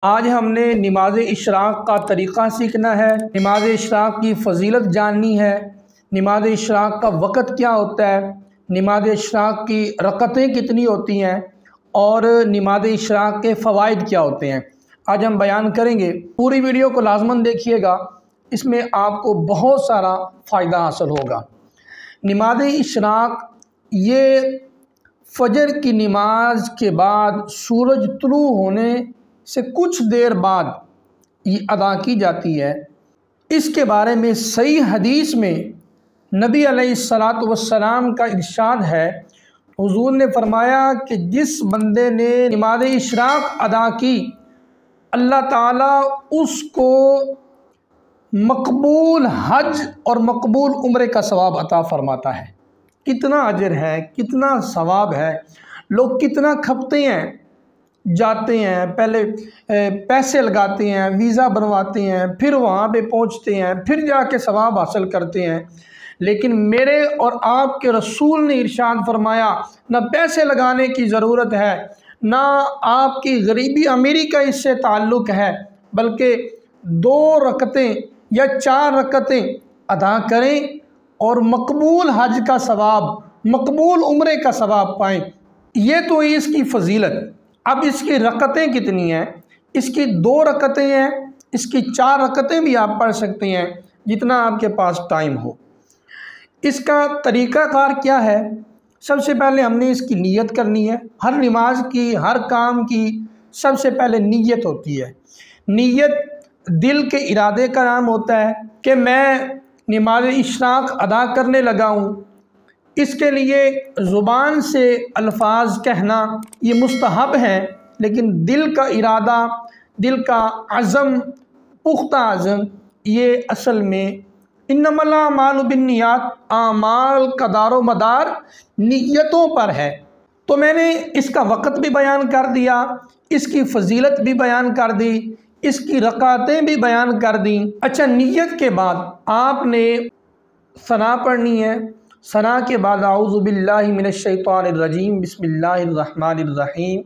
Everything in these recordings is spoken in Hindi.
आज हमने नमाज इशराक़ का तरीक़ा सीखना है, नमाज इशराक़ की फ़जीलत जाननी है, नमाज इशराक़ का वक़्त क्या होता है, नमाज इशराक़ की रकतें कितनी होती हैं और नमाज इशराक़ के फ़वाइद क्या होते हैं। आज हम बयान करेंगे। पूरी वीडियो को लाज़मन देखिएगा, इसमें आपको बहुत सारा फ़ायदा हासिल होगा। नमाज इशराक़ ये फ़जर की नमाज के बाद सूरज तुलू होने से कुछ देर बाद ये अदा की जाती है। इसके बारे में सही हदीस में नबी अलैहिस्सलातु वस्सलाम का इरशाद है। हुज़ूर ने फरमाया कि जिस बंदे ने नमाज इशराक़ अदा की, अल्लाह ताला उसको मकबूल हज और मकबूल उम्रे का सवाब अता फरमाता है। कितना अजर है, कितना सवाब है। लोग कितना खपते हैं, जाते हैं, पहले पैसे लगाते हैं, वीज़ा बनवाते हैं, फिर वहाँ पे पहुँचते हैं, फिर जाके सवाब हासिल करते हैं। लेकिन मेरे और आपके रसूल ने इरशाद फरमाया, ना पैसे लगाने की ज़रूरत है, ना आपकी गरीबी अमीरी का इससे ताल्लुक़ है, बल्कि 2 रकतें या 4 रकतें अदा करें और मकबूल हज का सवाब, मकबूल उम्रे का सवाब पाएँ। ये तो इसकी फ़जीलत। अब इसकी रकतें कितनी हैं? इसकी 2 रकतें हैं, इसकी 4 रकतें भी आप पढ़ सकते हैं, जितना आपके पास टाइम हो। इसका तरीक़ाकार क्या है? सबसे पहले हमने इसकी नीयत करनी है। हर नमाज की, हर काम की सबसे पहले नीयत होती है। नीयत दिल के इरादे का नाम होता है कि मैं नमाज इशराक़ अदा करने लगा हूँ। इसके लिए ज़ुबान से अल्फाज कहना ये मुस्तहब है, लेकिन दिल का इरादा, दिल का अज़म, पुख्ता अज़म, ये असल में इन्नमल आमालु बिन्नियात, आमाल का दारो मदार नियतों पर है। तो मैंने इसका वक़्त भी बयान कर दिया, इसकी फ़जीलत भी बयान कर दी, इसकी रकातें भी बयान कर दी। अच्छा, नियत के बाद आपने सना पढ़नी है। सना के बाद आऊज़ु बिल्लाहि मिनश शैतानिर रजीम, बिस्मिल्लाहिर रहमानिर रहीम,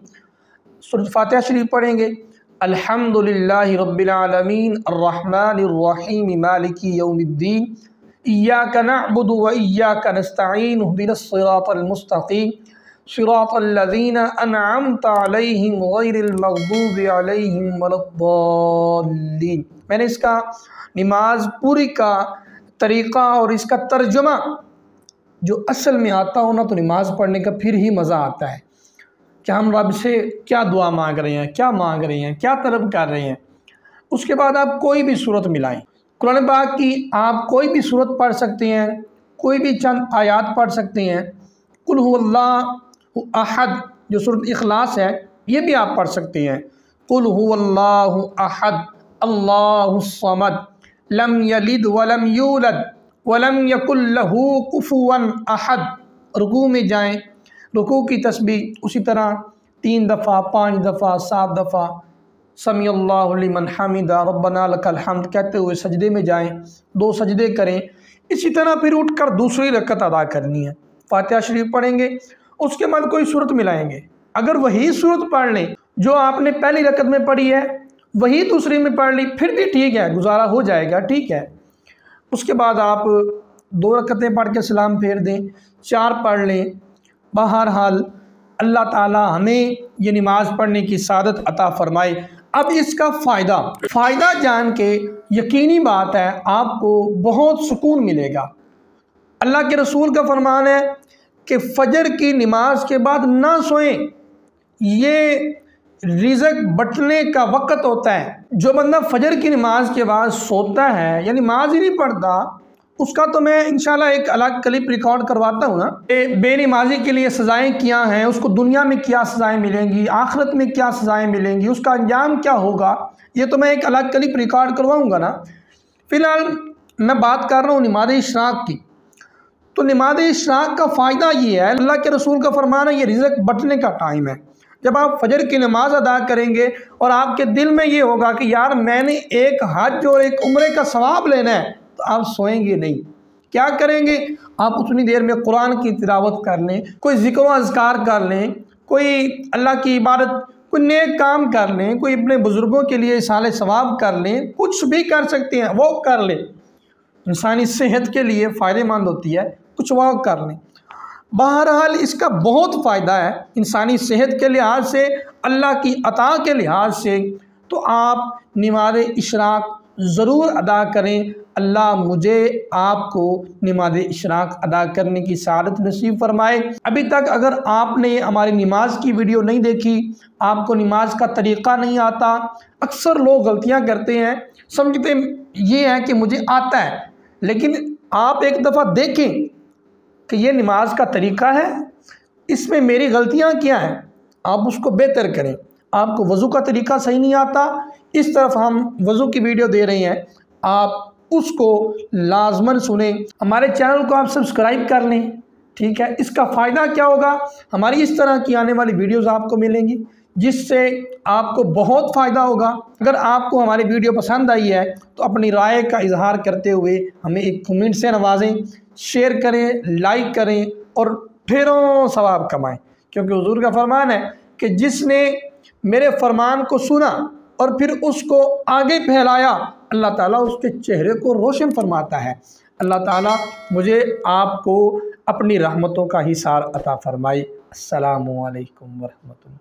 सूरह फातिहा शरीफ पढ़ेंगे। अल्हम्दुलिल्लाहि रब्बिल आलमीन अर्रहमानिर रहीम मालिकी यौमिद्दीन इय्याका नअबुदु व इय्याका नस्तईन इहदिनस सिरातल मुस्तकीम सिरातल लज़ीना अनअमता अलैहिम गैरिल मग़दूबि अलैहिम वलद्दाल्लीन। मैंने इसका नमाज पूरी का तरीक़ा और इसका तर्जुमा जो असल में आता हो ना, तो नमाज़ पढ़ने का फिर ही मज़ा आता है कि हम रब से क्या दुआ मांग रहे हैं, क्या मांग रहे हैं, क्या तलब कर रहे हैं। उसके बाद आप कोई भी सूरत मिलाएं, कुरान पाक की आप कोई भी सूरत पढ़ सकते हैं, कोई भी चंद आयात पढ़ सकते हैं। कुल हुवल्लाहु अहद जो सूरत इखलास है, ये भी आप पढ़ सकते हैं। कुल हुवल्लाहु अहद अल्लाहुस समद लम यलिद वलम यूलद वलम यकुल लहू कुफुवन अहद। रुकू में जाएं, रुकू की तस्बीह उसी तरह 3 दफ़ा, 5 दफ़ा, 7 दफ़ा समी अल्लाहु लिमन हमिदा रब्बना लकल हम्द कहते हुए सजदे में जाएं, 2 सजदे करें। इसी तरह फिर उठकर दूसरी रकत अदा करनी है। फातिहा शरीफ पढ़ेंगे, उसके बाद कोई सूरत मिलाएंगे। अगर वही सूरत पढ़ लें जो आपने पहली रकत में पढ़ी है, वही दूसरी में पढ़ ली, फिर भी ठीक है, गुजारा हो जाएगा, ठीक है। उसके बाद आप 2 रकतें पढ़ के सलाम फेर दें, 4 पढ़ लें। बहरहाल अल्लाह ताला हमें ये नमाज पढ़ने की सादत अता फ़रमाए। अब इसका फ़ायदा जान के यकीनी बात है आपको बहुत सुकून मिलेगा। अल्लाह के रसूल का फरमान है कि फ़जर की नमाज के बाद ना सोएं, ये रिज़्क़ बंटने का वक़्त होता है। जो बंदा फ़जर की नमाज के बाद सोता है या नमाज ही नहीं पढ़ता, उसका तो मैं इंशाल्लाह एक अलग क्लिप रिकॉर्ड करवाता हूँ ना। बेनमाजी के लिए सज़ाएँ क्या हैं, उसको दुनिया में क्या सज़ाएँ मिलेंगी, आखिरत में क्या सज़ाएँ मिलेंगी, उसका अंजाम क्या होगा, ये तो मैं एक अलग क्लिप रिकॉर्ड करवाऊँगा ना। फ़िलहाल मैं बात कर रहा हूँ नमाज इशराक़ की। तो नमाज इशराक़ का फ़ायदा ये है, अल्लाह के रसूल का फरमान है, ये रिज़्क़ बंटने का टाइम है। जब आप फ़जर की नमाज अदा करेंगे और आपके दिल में ये होगा कि यार मैंने एक हज और एक उम्रे का सवाब लेना है, तो आप सोएंगे नहीं। क्या करेंगे? आप उतनी देर में कुरान की तिलावत कर लें, कोई ज़िक्र व अज़कार कर लें, कोई अल्लाह की इबादत, कोई नेक काम कर लें, कोई अपने बुज़ुर्गों के लिए साले सवाब कर लें, कुछ भी कर सकते हैं वो कर लें, इंसानी सेहत के लिए फ़ायदेमंद होती है, कुछ वो कर लें। बहरहाल इसका बहुत फ़ायदा है इंसानी सेहत के लिहाज से, अल्लाह की अता के लिहाज से। तो आप नमाज़ इशराक ज़रूर अदा करें। अल्लाह मुझे आपको नमाज़ इशराक अदा करने की सआदत नसीब फरमाए। अभी तक अगर आपने हमारी नमाज की वीडियो नहीं देखी, आपको नमाज का तरीक़ा नहीं आता, अक्सर लोग गलतियां करते हैं, समझते ये है कि मुझे आता है, लेकिन आप एक दफ़ा देखें कि ये नमाज का तरीक़ा है, इसमें मेरी गलतियां क्या हैं, आप उसको बेहतर करें। आपको वज़ू का तरीक़ा सही नहीं आता, इस तरफ हम वज़ू की वीडियो दे रहे हैं, आप उसको लाजमन सुने। हमारे चैनल को आप सब्सक्राइब कर लें, ठीक है। इसका फ़ायदा क्या होगा, हमारी इस तरह की आने वाली वीडियोज़ आपको मिलेंगी, जिससे आपको बहुत फ़ायदा होगा। अगर आपको हमारी वीडियो पसंद आई है तो अपनी राय का इजहार करते हुए हमें एक कमेंट से नवाजें, शेयर करें, लाइक करें और ढेरों सवाब कमाएं, क्योंकि हुजूर का फरमान है कि जिसने मेरे फरमान को सुना और फिर उसको आगे फैलाया, अल्लाह ताला उसके चेहरे को रोशन फरमाता है। अल्लाह ताला मुझे आपको अपनी रहमतों का हिसार अता फरमाए। अस्सलामु अलैकुम व रहमतुल्लाह।